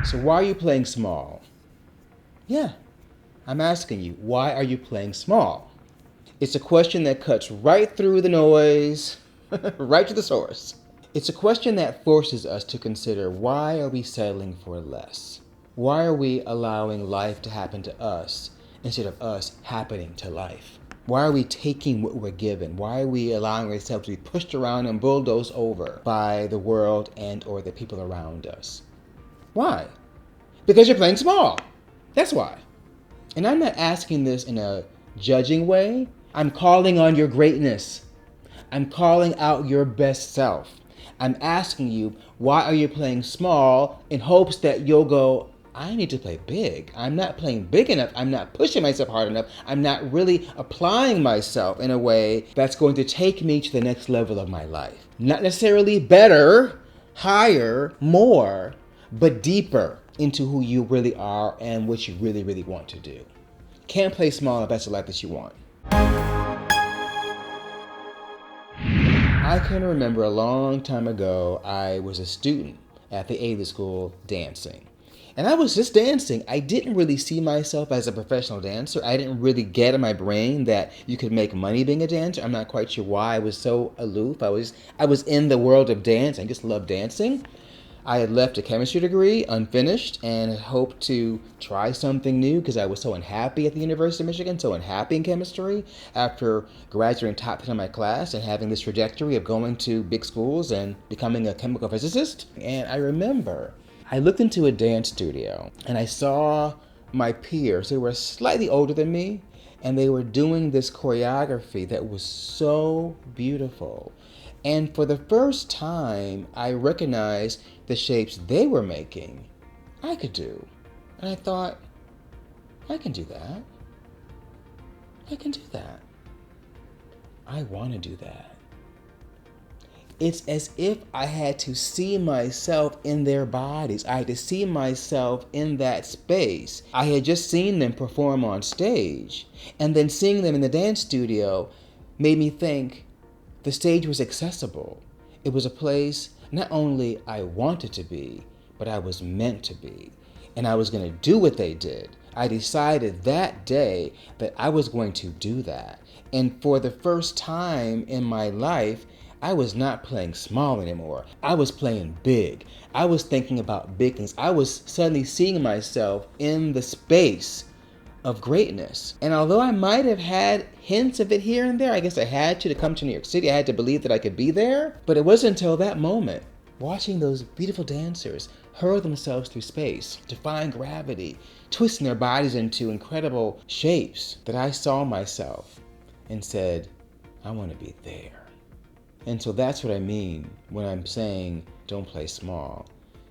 So why are you playing small? Yeah, I'm asking you, why are you playing small? It's a question that cuts right through the noise, right to the source. It's a question that forces us to consider, why are we settling for less? Why are we allowing life to happen to us instead of us happening to life? Why are we taking what we're given? Why are we allowing ourselves to be pushed around and bulldozed over by the world and or the people around us? Why? Because you're playing small. That's why. And I'm not asking this in a judging way. I'm calling on your greatness. I'm calling out your best self. I'm asking you, why are you playing small in hopes that you'll go, I need to play big. I'm not playing big enough. I'm not pushing myself hard enough. I'm not really applying myself in a way that's going to take me to the next level of my life. Not necessarily better, higher, more, but deeper into who you really are and what you really, really want to do. Can't play small if that's the life that you want. I can remember a long time ago, I was a student at the A school dancing. And I was just dancing. I didn't really see myself as a professional dancer. I didn't really get in my brain that you could make money being a dancer. I'm not quite sure why I was so aloof. I was in the world of dance. I just loved dancing. I had left a chemistry degree unfinished and had hoped to try something new because I was so unhappy at the University of Michigan, so unhappy in chemistry after graduating top 10 in my class and having this trajectory of going to big schools and becoming a chemical physicist. And I remember I looked into a dance studio and I saw my peers. They were slightly older than me and they were doing this choreography that was so beautiful. And for the first time, I recognized the shapes they were making, I could do. And I thought, I can do that. I can do that. I want to do that. It's as if I had to see myself in their bodies. I had to see myself in that space. I had just seen them perform on stage, and then seeing them in the dance studio made me think the stage was accessible. It was a place not only I wanted to be, but I was meant to be. And I was going to do what they did. I decided that day that I was going to do that. And for the first time in my life, I was not playing small anymore. I was playing big. I was thinking about big things. I was suddenly seeing myself in the space of greatness. And although I might have had hints of it here and there, I guess I had to come to New York City. I had to believe that I could be there. But it wasn't until that moment, watching those beautiful dancers hurl themselves through space, defying gravity, twisting their bodies into incredible shapes, that I saw myself and said, I want to be there. And so that's what I mean when I'm saying don't play small.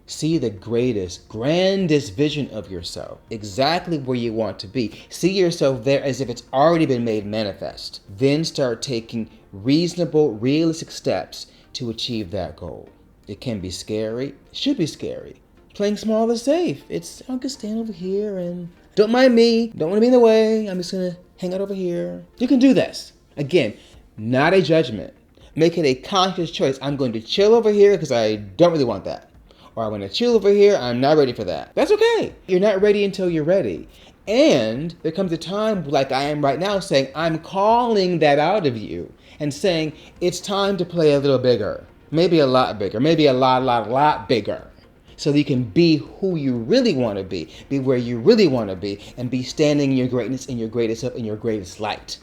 See the greatest, grandest vision of yourself, exactly where you want to be. See yourself there as if it's already been made manifest. Then start taking reasonable, realistic steps to achieve that goal. It can be scary. It should be scary. Playing small is safe. I'll just stand over here and don't mind me. Don't want to be in the way. I'm just going to hang out over here. You can do this. Again, not a judgment. Make it a conscious choice. I'm going to chill over here because I don't really want that. Or I want to chill over here, I'm not ready for that. That's okay. You're not ready until you're ready. And there comes a time, like I am right now, saying, I'm calling that out of you and saying, it's time to play a little bigger. Maybe a lot bigger. Maybe a lot bigger. So that you can be who you really want to be where you really want to be, and be standing in your greatness, in your greatest self, in your greatest light.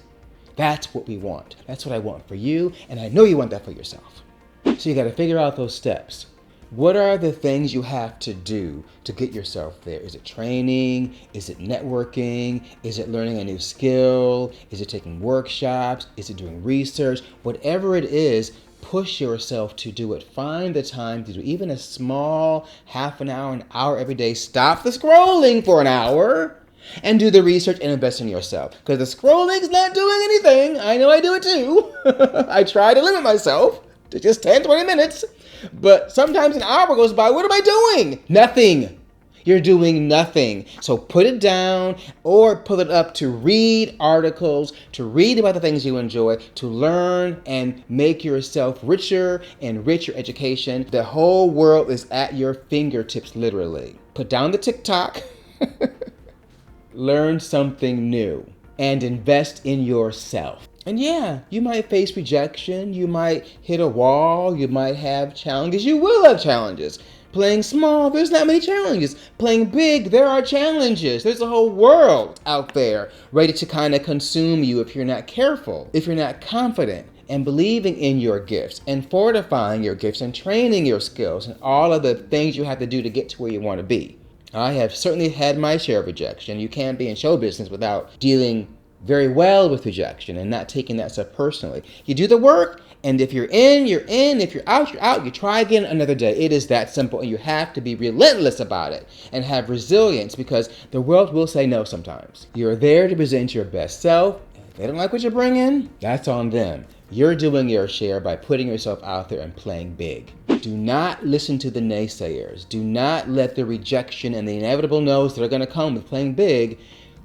That's what we want. That's what I want for you, and I know you want that for yourself. So you got to figure out those steps. What are the things you have to do to get yourself there? Is it training? Is it networking? Is it learning a new skill? Is it taking workshops? Is it doing research? Whatever it is, push yourself to do it. Find the time to do even a small half an hour every day. Stop the scrolling for an hour and do the research and invest in yourself. Because the scrolling's not doing anything. I know I do it too. I try to limit myself to just 10, 20 minutes. But sometimes an hour goes by. What am I doing? Nothing. You're doing nothing. So put it down or pull it up to read articles, to read about the things you enjoy, to learn and make yourself richer and richer education. The whole world is at your fingertips, literally. Put down the TikTok, learn something new, and invest in yourself. And yeah, you might face rejection, you might hit a wall, you might have challenges. You will have challenges. Playing small, there's not many challenges. Playing big, there are challenges. There's a whole world out there ready to kind of consume you if you're not careful, if you're not confident and believing in your gifts and fortifying your gifts and training your skills and all of the things you have to do to get to where you want to be. I have certainly had my share of rejection. You can't be in show business without dealing very well with rejection and not taking that stuff personally. You do the work, and if you're in, you're in. If you're out, you're out. You try again another day. It is that simple, and you have to be relentless about it and have resilience because the world will say no sometimes. You're there to present your best self. If they don't like what you bring in, that's on them. You're doing your share by putting yourself out there and playing big. Do not listen to the naysayers. Do not let the rejection and the inevitable no's that are going to come with playing big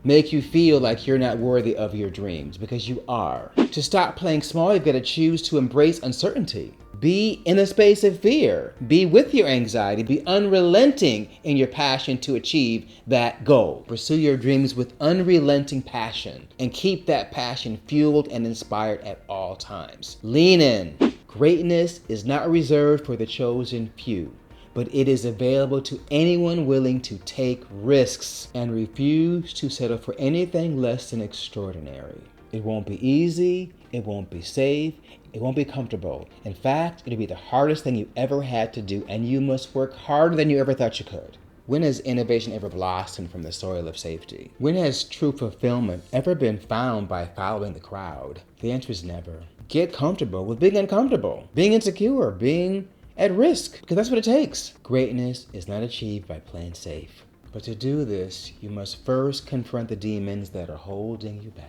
make you feel like you're not worthy of your dreams, because you are. To stop playing small, you've got to choose to embrace uncertainty. Be in a space of fear. Be with your anxiety. Be unrelenting in your passion to achieve that goal. Pursue your dreams with unrelenting passion and keep that passion fueled and inspired at all times. Lean in. Greatness is not reserved for the chosen few, but it is available to anyone willing to take risks and refuse to settle for anything less than extraordinary. It won't be easy, it won't be safe, it won't be comfortable. In fact, it'll be the hardest thing you ever had to do, and you must work harder than you ever thought you could. When has innovation ever blossomed from the soil of safety? When has true fulfillment ever been found by following the crowd? The answer is never. Get comfortable with being uncomfortable, being insecure, being at risk, because that's what it takes. Greatness is not achieved by playing safe. But to do this, you must first confront the demons that are holding you back.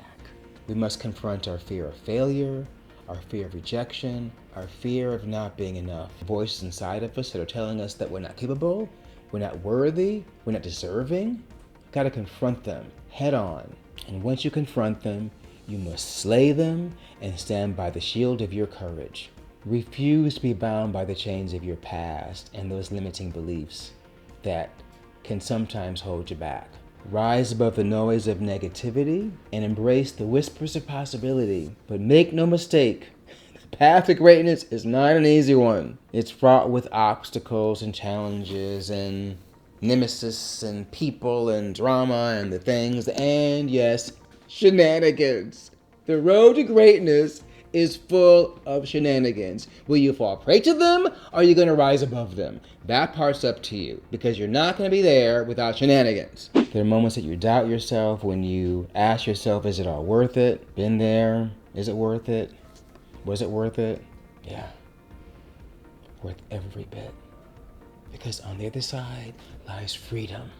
We must confront our fear of failure, our fear of rejection, our fear of not being enough. Voices inside of us that are telling us that we're not capable, we're not worthy, we're not deserving. Got to confront them head on. And once you confront them, you must slay them and stand by the shield of your courage. Refuse to be bound by the chains of your past and those limiting beliefs that can sometimes hold you back. Rise above the noise of negativity and embrace the whispers of possibility. But make no mistake, the path to greatness is not an easy one. It's fraught with obstacles and challenges and nemesis and people and drama and the things, and yes, shenanigans. The road to greatness is full of shenanigans. Will you fall prey to them, or are you going to rise above them? That part's up to you, because you're not going to be there without shenanigans. There are moments that you doubt yourself, when you ask yourself, is it all worth it? Been there. Is it worth it? Was it worth it? Yeah. Worth every bit. Because on the other side lies freedom.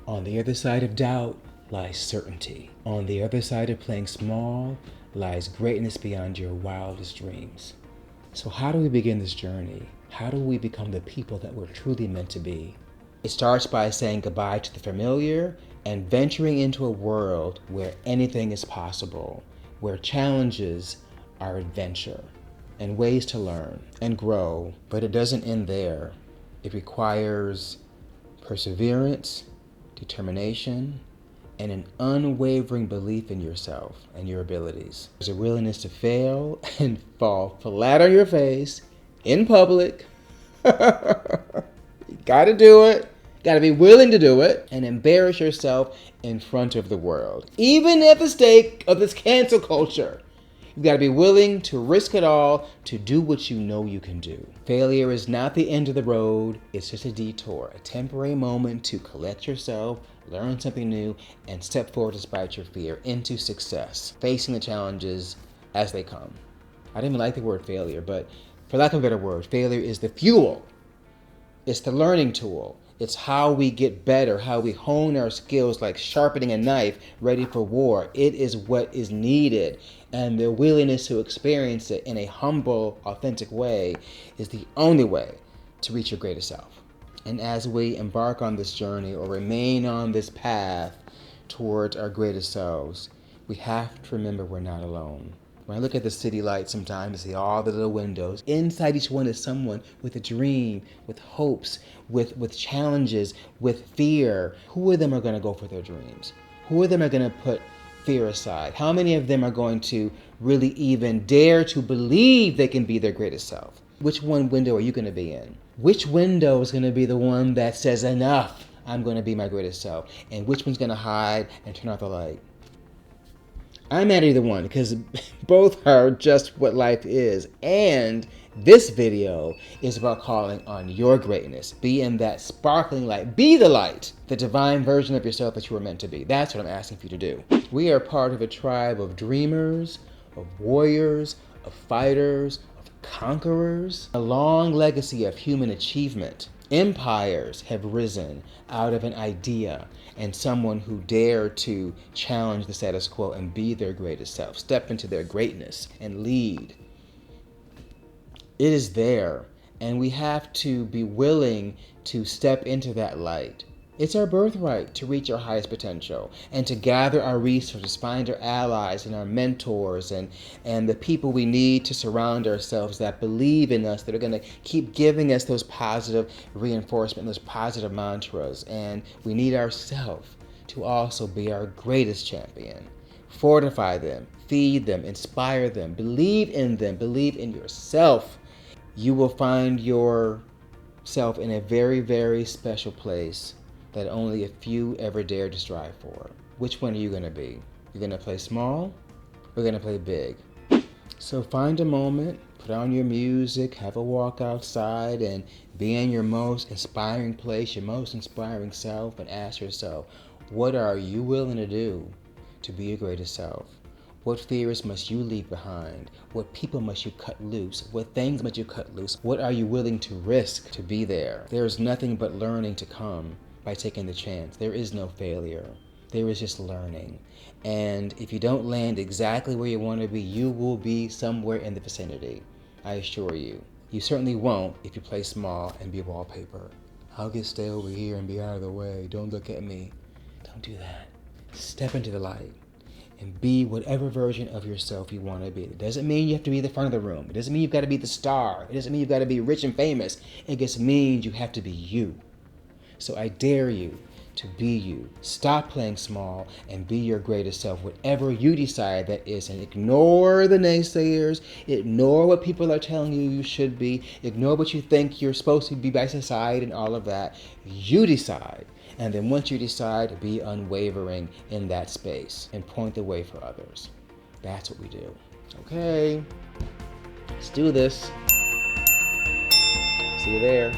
On the other side of doubt lies certainty. On the other side of playing small lies greatness beyond your wildest dreams. So how do we begin this journey? How do we become the people that we're truly meant to be? It starts by saying goodbye to the familiar and venturing into a world where anything is possible, where challenges are adventure and ways to learn and grow. But it doesn't end there. It requires perseverance, determination, and an unwavering belief in yourself and your abilities. There's a willingness to fail and fall flat on your face in public. You gotta do it. Gotta be willing to do it and embarrass yourself in front of the world. Even at the stake of this cancel culture. You've got to be willing to risk it all to do what you know you can do. Failure is not the end of the road. It's just a detour, a temporary moment to collect yourself, learn something new, and step forward despite your fear into success, facing the challenges as they come. I didn't even like the word failure, but for lack of a better word, failure is the fuel. It's the learning tool. It's how we get better, how we hone our skills like sharpening a knife ready for war. It is what is needed. And the willingness to experience it in a humble, authentic way is the only way to reach your greatest self. And as we embark on this journey or remain on this path towards our greatest selves, we have to remember we're not alone. When I look at the city lights sometimes, I see all the little windows. Inside each one is someone with a dream, with hopes, with challenges, with fear. Who of them are going to go for their dreams? Who of them are going to put fear aside? How many of them are going to really even dare to believe they can be their greatest self? Which one window are you going to be in? Which window is going to be the one that says, enough, I'm going to be my greatest self? And which one's going to hide and turn out the light? I'm at either one because both are just what life is. And this video is about calling on your greatness. Be in that sparkling light. Be the light, the divine version of yourself that you were meant to be. That's what I'm asking for you to do. We are part of a tribe of dreamers, of warriors, of fighters, of conquerors. A long legacy of human achievement. Empires have risen out of an idea and someone who dared to challenge the status quo and be their greatest self, step into their greatness and lead. It is there, and we have to be willing to step into that light. It's our birthright to reach our highest potential and to gather our resources, find our allies and our mentors and the people we need to surround ourselves that believe in us, that are going to keep giving us those positive reinforcement, those positive mantras. And we need ourselves to also be our greatest champion. Fortify them, feed them, inspire them, believe in them, believe in yourself. You will find yourself in a very, very special place that only a few ever dare to strive for. Which one are you going to be? You're going to play small or you're going to play big? So find a moment, put on your music, have a walk outside, and be in your most inspiring place, your most inspiring self, and ask yourself, what are you willing to do to be your greatest self? What fears must you leave behind? What people must you cut loose? What things must you cut loose? What are you willing to risk to be there? There is nothing but learning to come by taking the chance. There is no failure. There is just learning. And if you don't land exactly where you want to be, you will be somewhere in the vicinity. I assure you. You certainly won't if you play small and be wallpaper. I'll just stay over here and be out of the way. Don't look at me. Don't do that. Step into the light and be whatever version of yourself you want to be. It doesn't mean you have to be the front of the room. It doesn't mean you've got to be the star. It doesn't mean you've got to be rich and famous. It just means you have to be you. So I dare you to be you. Stop playing small and be your greatest self, whatever you decide that is, and ignore the naysayers, ignore what people are telling you you should be, ignore what you think you're supposed to be by society and all of that. You decide. And then once you decide, be unwavering in that space and point the way for others. That's what we do. Okay, let's do this. See you there.